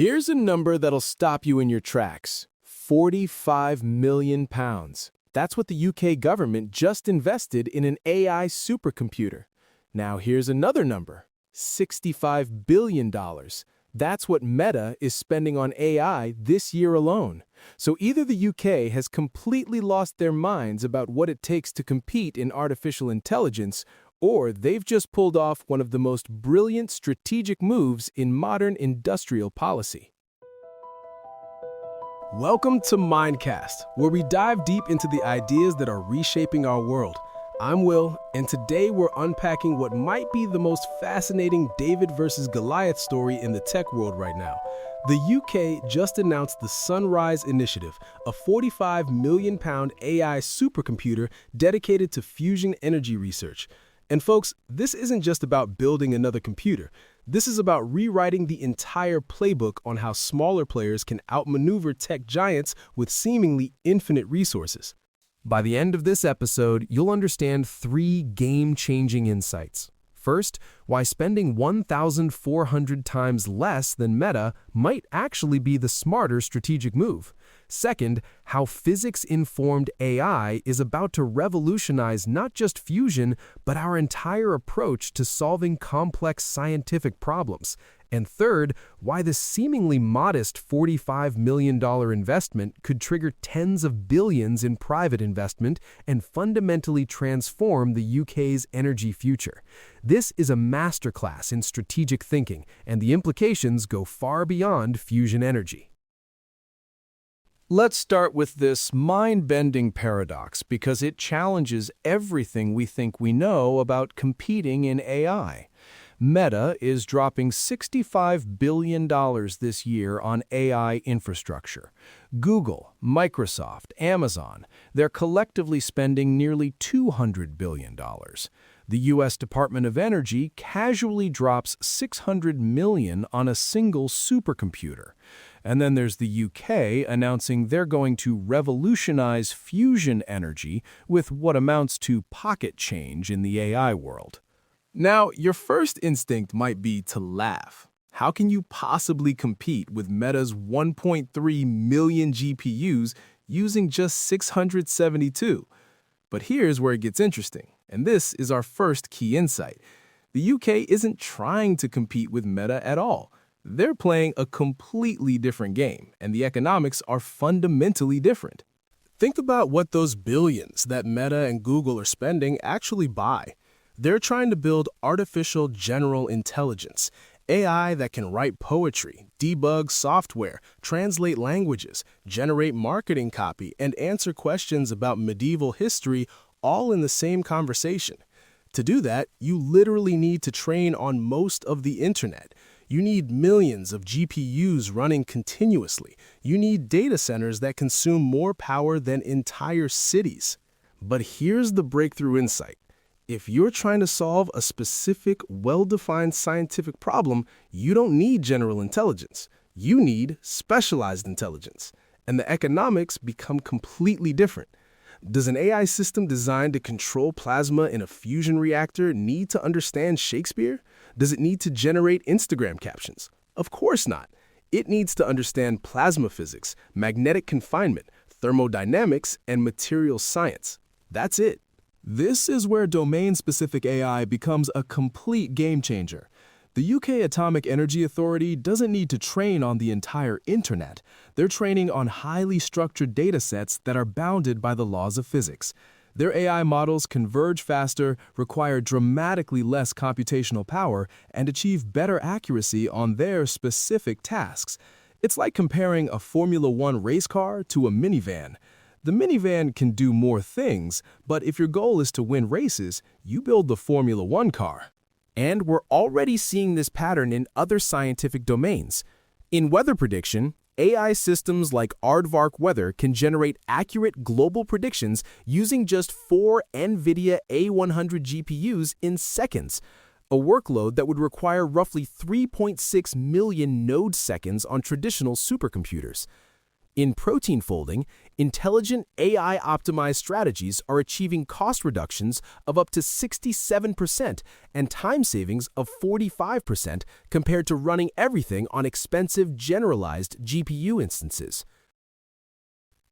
Here's a number that'll stop you in your tracks. £45 million. That's what the UK government just invested in an AI supercomputer. Now here's another number, $65 billion. That's what Meta is spending on AI this year alone. So either the UK has completely lost their minds about what it takes to compete in artificial intelligence, or they've just pulled off one of the most brilliant strategic moves in modern industrial policy. Welcome to Mindcast, where we dive deep into the ideas that are reshaping our world. I'm Will, and today we're unpacking what might be the most fascinating David versus Goliath story in the tech world right now. The UK just announced the Sunrise Initiative, a £45 million AI supercomputer dedicated to fusion energy research. And folks, this isn't just about building another computer. This is about rewriting the entire playbook on how smaller players can outmaneuver tech giants with seemingly infinite resources. By the end of this episode, you'll understand 3 game-changing insights. First, why spending 1,400 times less than Meta might actually be the smarter strategic move. Second, how physics-informed AI is about to revolutionize not just fusion, but our entire approach to solving complex scientific problems. And third, why the seemingly modest $45 million investment could trigger tens of billions in private investment and fundamentally transform the UK's energy future. This is a masterclass in strategic thinking, and the implications go far beyond fusion energy. Let's start with this mind-bending paradox because it challenges everything we think we know about competing in AI. Meta is dropping $65 billion this year on AI infrastructure. Google, Microsoft, Amazon, they're collectively spending nearly $200 billion. The U.S. Department of Energy casually drops $600 million on a single supercomputer. And then there's the UK announcing they're going to revolutionize fusion energy with what amounts to pocket change in the AI world. Now, your first instinct might be to laugh. How can you possibly compete with Meta's 1.3 million GPUs using just 672? But here's where it gets interesting, and this is our first key insight. The UK isn't trying to compete with Meta at all. They're playing a completely different game, and the economics are fundamentally different. Think about what those billions that Meta and Google are spending actually buy. They're trying to build artificial general intelligence, AI that can write poetry, debug software, translate languages, generate marketing copy, and answer questions about medieval history all in the same conversation. To do that, you literally need to train on most of the internet. You need millions of GPUs running continuously. You need data centers that consume more power than entire cities. But here's the breakthrough insight. If you're trying to solve a specific, well-defined scientific problem, you don't need general intelligence. You need specialized intelligence. And the economics become completely different. Does an AI system designed to control plasma in a fusion reactor need to understand Shakespeare? Does it need to generate Instagram captions? Of course not. It needs to understand plasma physics, magnetic confinement, thermodynamics, and material science. That's it. This is where domain-specific AI becomes a complete game-changer. The UK Atomic Energy Authority doesn't need to train on the entire internet. They're training on highly structured datasets that are bounded by the laws of physics. Their AI models converge faster, require dramatically less computational power, and achieve better accuracy on their specific tasks. It's like comparing a Formula One race car to a minivan. The minivan can do more things, but if your goal is to win races, you build the Formula One car. And we're already seeing this pattern in other scientific domains. In weather prediction, AI systems like Aardvark Weather can generate accurate global predictions using just 4 NVIDIA A100 GPUs in seconds, a workload that would require roughly 3.6 million node seconds on traditional supercomputers. In protein folding, intelligent AI-optimized strategies are achieving cost reductions of up to 67% and time savings of 45% compared to running everything on expensive generalized GPU instances.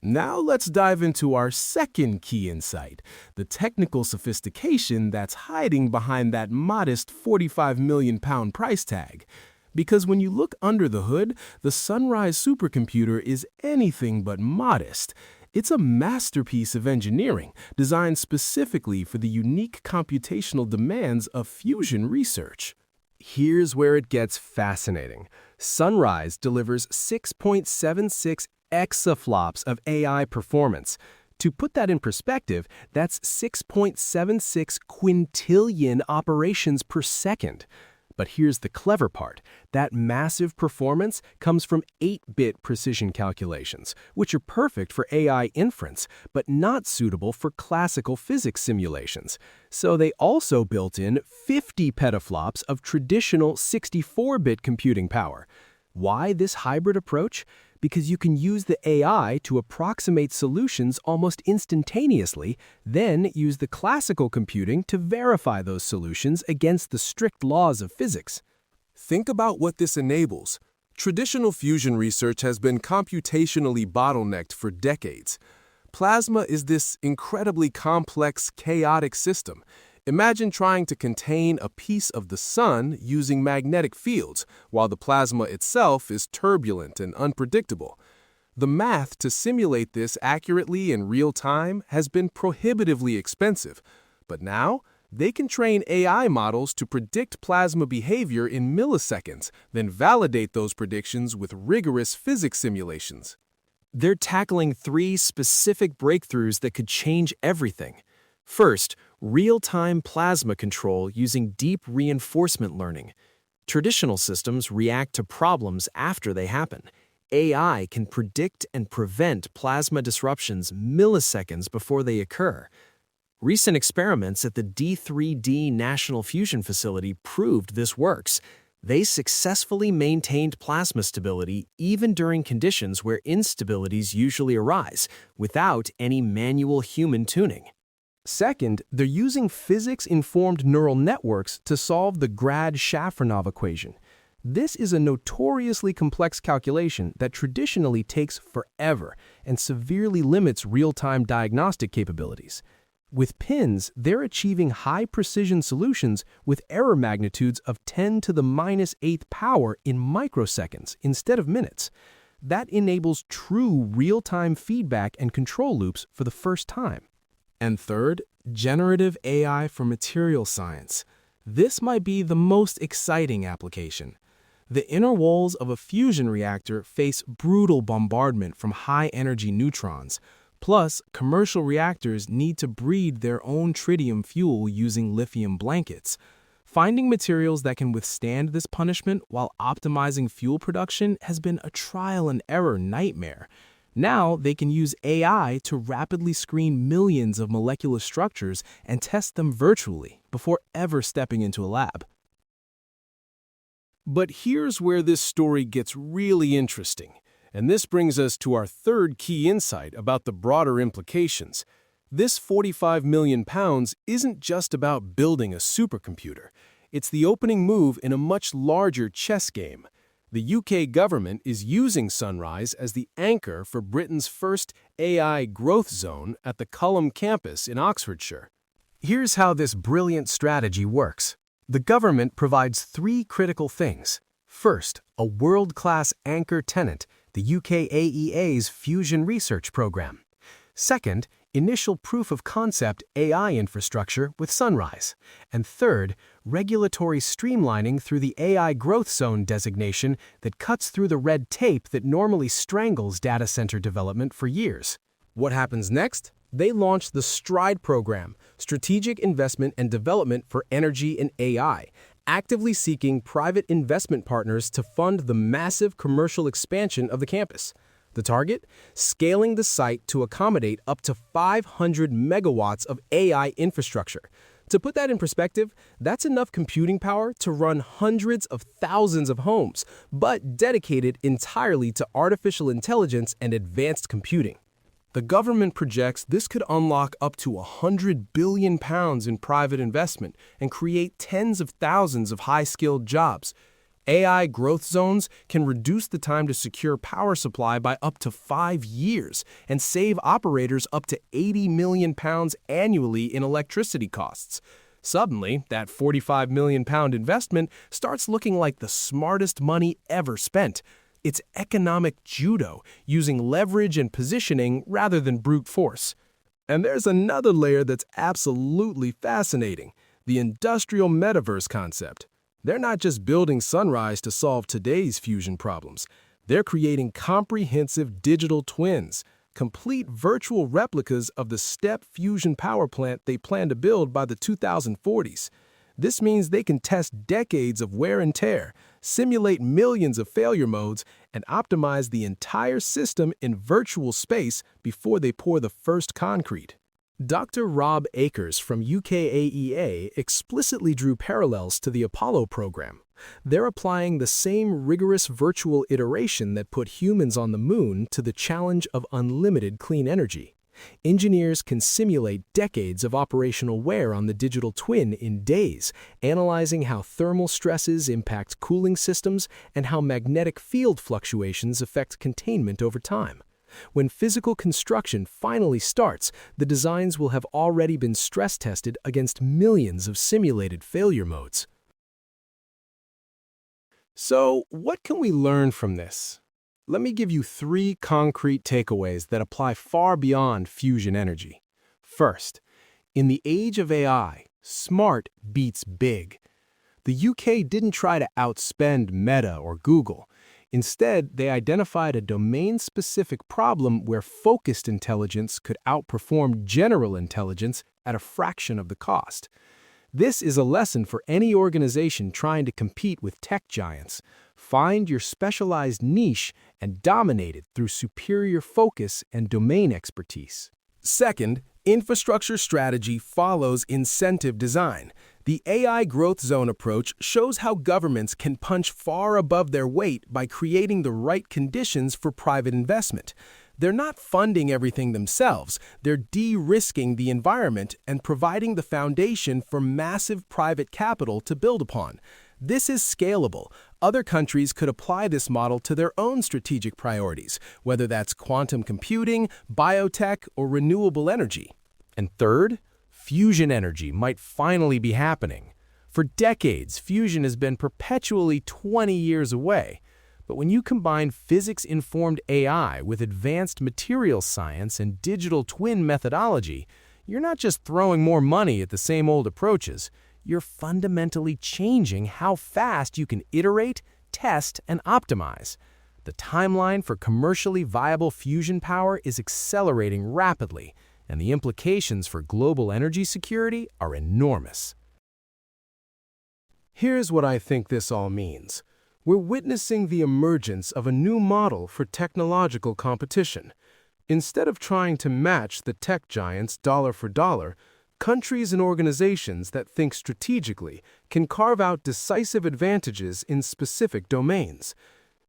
Now let's dive into our second key insight, the technical sophistication that's hiding behind that modest £45 million price tag. Because when you look under the hood, the Sunrise supercomputer is anything but modest. It's a masterpiece of engineering designed specifically for the unique computational demands of fusion research. Here's where it gets fascinating. Sunrise delivers 6.76 exaflops of AI performance. To put that in perspective, that's 6.76 quintillion operations per second. But here's the clever part. That massive performance comes from 8-bit precision calculations, which are perfect for AI inference, but not suitable for classical physics simulations. So they also built in 50 petaflops of traditional 64-bit computing power. Why this hybrid approach? Because you can use the AI to approximate solutions almost instantaneously, then use the classical computing to verify those solutions against the strict laws of physics. Think about what this enables. Traditional fusion research has been computationally bottlenecked for decades. Plasma is this incredibly complex, chaotic system. Imagine trying to contain a piece of the sun using magnetic fields, while the plasma itself is turbulent and unpredictable. The math to simulate this accurately in real time has been prohibitively expensive, but now they can train AI models to predict plasma behavior in milliseconds, then validate those predictions with rigorous physics simulations. They're tackling 3 specific breakthroughs that could change everything. First, real-time plasma control using deep reinforcement learning. Traditional systems react to problems after they happen. AI can predict and prevent plasma disruptions milliseconds before they occur. Recent experiments at the D3D National Fusion Facility proved this works. They successfully maintained plasma stability even during conditions where instabilities usually arise, without any manual human tuning. Second, they're using physics-informed neural networks to solve the Grad-Shafronov equation. This is a notoriously complex calculation that traditionally takes forever and severely limits real-time diagnostic capabilities. With pins, they're achieving high-precision solutions with error magnitudes of 10 to the -8th power in microseconds instead of minutes. That enables true real-time feedback and control loops for the first time. And third, generative AI for material science. This might be the most exciting application. The inner walls of a fusion reactor face brutal bombardment from high-energy neutrons. Plus, commercial reactors need to breed their own tritium fuel using lithium blankets. Finding materials that can withstand this punishment while optimizing fuel production has been a trial-and-error nightmare. Now they can use AI to rapidly screen millions of molecular structures and test them virtually before ever stepping into a lab. But here's where this story gets really interesting, and this brings us to our third key insight about the broader implications. This £45 million isn't just about building a supercomputer. It's the opening move in a much larger chess game. The UK government is using Sunrise as the anchor for Britain's first AI growth zone at the Culham campus in Oxfordshire. Here's how this brilliant strategy works. The government provides 3 critical things. First, a world-class anchor tenant, the UKAEA's Fusion Research Program. Second, initial proof-of-concept AI infrastructure with Sunrise. And third, regulatory streamlining through the AI Growth Zone designation that cuts through the red tape that normally strangles data center development for years. What happens next? They launch the STRIDE program, Strategic Investment and Development for Energy and AI, actively seeking private investment partners to fund the massive commercial expansion of the campus. The target? Scaling the site to accommodate up to 500 megawatts of AI infrastructure. To put that in perspective, that's enough computing power to run hundreds of thousands of homes, but dedicated entirely to artificial intelligence and advanced computing. The government projects this could unlock up to £100 billion in private investment and create tens of thousands of high-skilled jobs. AI growth zones can reduce the time to secure power supply by up to 5 years and save operators up to £80 million annually in electricity costs. Suddenly, that £45 million investment starts looking like the smartest money ever spent. It's economic judo, using leverage and positioning rather than brute force. And there's another layer that's absolutely fascinating: the industrial metaverse concept. They're not just building Sunrise to solve today's fusion problems. They're creating comprehensive digital twins, complete virtual replicas of the STEP fusion power plant they plan to build by the 2040s. This means they can test decades of wear and tear, simulate millions of failure modes, and optimize the entire system in virtual space before they pour the first concrete. Dr. Rob Akers from UKAEA explicitly drew parallels to the Apollo program. They're applying the same rigorous virtual iteration that put humans on the moon to the challenge of unlimited clean energy. Engineers can simulate decades of operational wear on the digital twin in days, analyzing how thermal stresses impact cooling systems and how magnetic field fluctuations affect containment over time. When physical construction finally starts, the designs will have already been stress tested against millions of simulated failure modes. So, what can we learn from this? Let me give you 3 concrete takeaways that apply far beyond fusion energy. First, in the age of AI, smart beats big. The UK didn't try to outspend Meta or Google. Instead, they identified a domain-specific problem where focused intelligence could outperform general intelligence at a fraction of the cost. This is a lesson for any organization trying to compete with tech giants. Find your specialized niche and dominate it through superior focus and domain expertise. Second, infrastructure strategy follows incentive design. The AI growth zone approach shows how governments can punch far above their weight by creating the right conditions for private investment. They're not funding everything themselves. They're de-risking the environment and providing the foundation for massive private capital to build upon. This is scalable. Other countries could apply this model to their own strategic priorities, whether that's quantum computing, biotech, or renewable energy. And third, fusion energy might finally be happening. For decades, fusion has been perpetually 20 years away. But when you combine physics-informed AI with advanced materials science and digital twin methodology, you're not just throwing more money at the same old approaches. You're fundamentally changing how fast you can iterate, test, and optimize. The timeline for commercially viable fusion power is accelerating rapidly, and the implications for global energy security are enormous. Here's what I think this all means. We're witnessing the emergence of a new model for technological competition. Instead of trying to match the tech giants dollar for dollar, countries and organizations that think strategically can carve out decisive advantages in specific domains.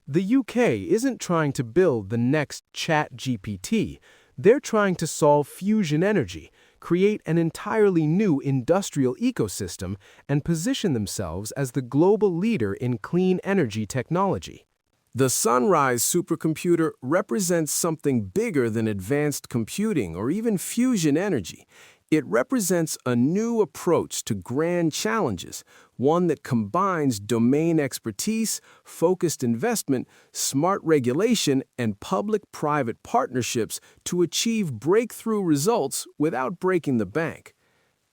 The UK isn't trying to build the next ChatGPT. They're trying to solve fusion energy, create an entirely new industrial ecosystem, and position themselves as the global leader in clean energy technology. The Sunrise supercomputer represents something bigger than advanced computing or even fusion energy. It represents a new approach to grand challenges, one that combines domain expertise, focused investment, smart regulation, and public-private partnerships to achieve breakthrough results without breaking the bank.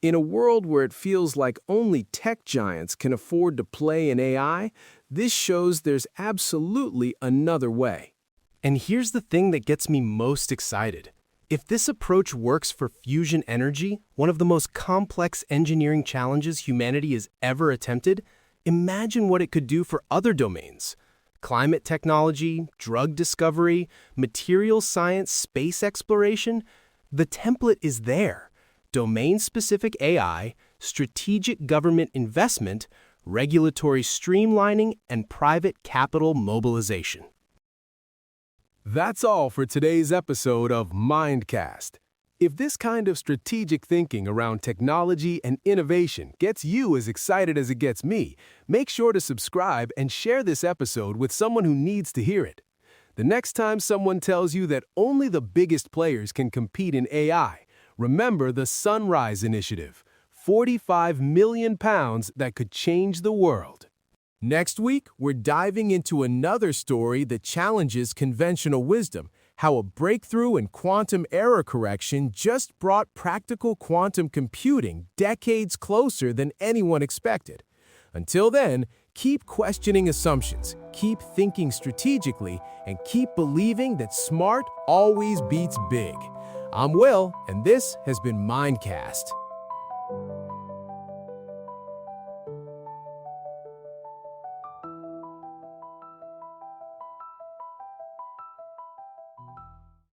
In a world where it feels like only tech giants can afford to play in AI, this shows there's absolutely another way. And here's the thing that gets me most excited. If this approach works for fusion energy, one of the most complex engineering challenges humanity has ever attempted, imagine what it could do for other domains. Climate technology, drug discovery, materials science, space exploration. The template is there. Domain-specific AI, strategic government investment, regulatory streamlining, and private capital mobilization. That's all for today's episode of Mindcast. If this kind of strategic thinking around technology and innovation gets you as excited as it gets me, make sure to subscribe and share this episode with someone who needs to hear it. The next time someone tells you that only the biggest players can compete in AI, remember the Sunrise Initiative, £45 million that could change the world. Next week, we're diving into another story that challenges conventional wisdom, how a breakthrough in quantum error correction just brought practical quantum computing decades closer than anyone expected. Until then, keep questioning assumptions, keep thinking strategically, and keep believing that smart always beats big. I'm Will, and this has been Mindcast.